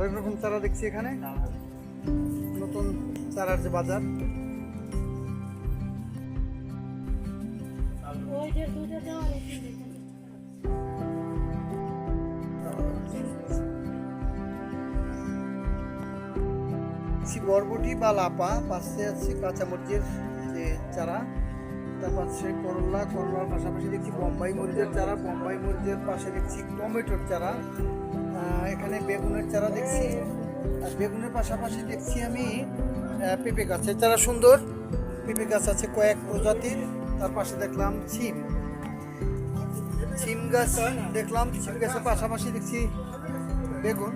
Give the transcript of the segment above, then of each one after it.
হরেক রকম চারা দেখছি এখানে, নতুন চারার যে বাজার। বরবটি বা লাপা, পাশে আছে কাঁচামরিচের যে চারা, তার পাশে করলা, করলার পাশাপাশি দেখছি বোম্বাই মরিচের চারা, বোম্বাই মরিচের পাশে দেখছি টমেটোর চারা, এখানে বেগুনের চারা দেখছি, আর বেগুনের পাশাপাশি দেখছি আমি পেঁপে গাছের চারা, সুন্দর পেঁপে গাছ আছে কয়েক প্রজাতির। তার পাশে দেখলাম সিম গাছ দেখলাম, সিম গাছের পাশাপাশি দেখছি বেগুন।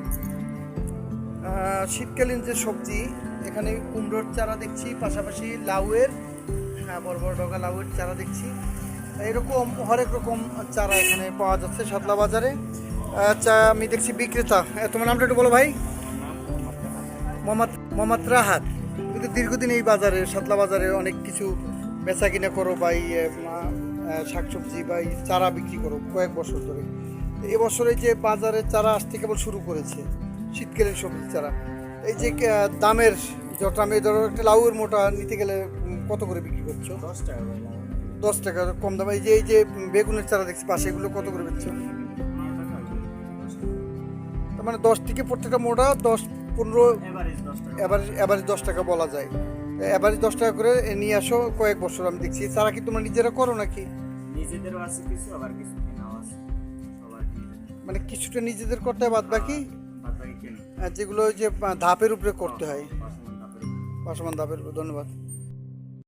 শীতকালীন যে সবজি, এখানে কুমড়োর চারা দেখছি, পাশাপাশি লাউয়ের, বড় বড় ডগা লাউয়ের চারা দেখছি। এরকম হরেক রকম চারা এখানে পাওয়া যাচ্ছে সাতলা বাজারে। আচ্ছা, আমি দেখছি বিক্রেতা, তোমার নামটা একটু বলো ভাই। মোহাম্মদ রাহাত। কিন্তু দীর্ঘদিন এই বাজারে, সাতলা বাজারে অনেক কিছু বেচা কিনা করো বা শাকসবজি বা চারা বিক্রি করো কয়েক বছর ধরে। এবছর এই যে বাজারে চারা আসতে কেবল শুরু করেছে, শীতকালীন সবজি চারা, এই যে দামের যটা, আমি ধরো একটা লাউয়ের মোটা নিতে গেলে কত করে বিক্রি করছো? 10 টাকা। 10 টাকা কম দাম। এই যে বেগুনের চারা দেখছি পাশে, এগুলো কত করে বেচছো? তার মানে 10 থেকে প্রত্যেকটা মোটা 10-15 এভারেজ 10 টাকা বলা যায়। এভারেজ 10 টাকা করে নিয়ে আসো কয়েক বছর আমি দেখছি। চারা কি তোমরা নিজেরা করো নাকি? নিজেদেরও আছে কিছু, আবার কিছু কেনাও আছে। সবার মানে কিছুটা নিজেদের করতে হয়, বাদ বাকি কেনা। যেগুলো ওই যে ধাপের উপরে করতে হয়, পাশামান ধাপের। পাশামান ধাপের উপরে। ধন্যবাদ।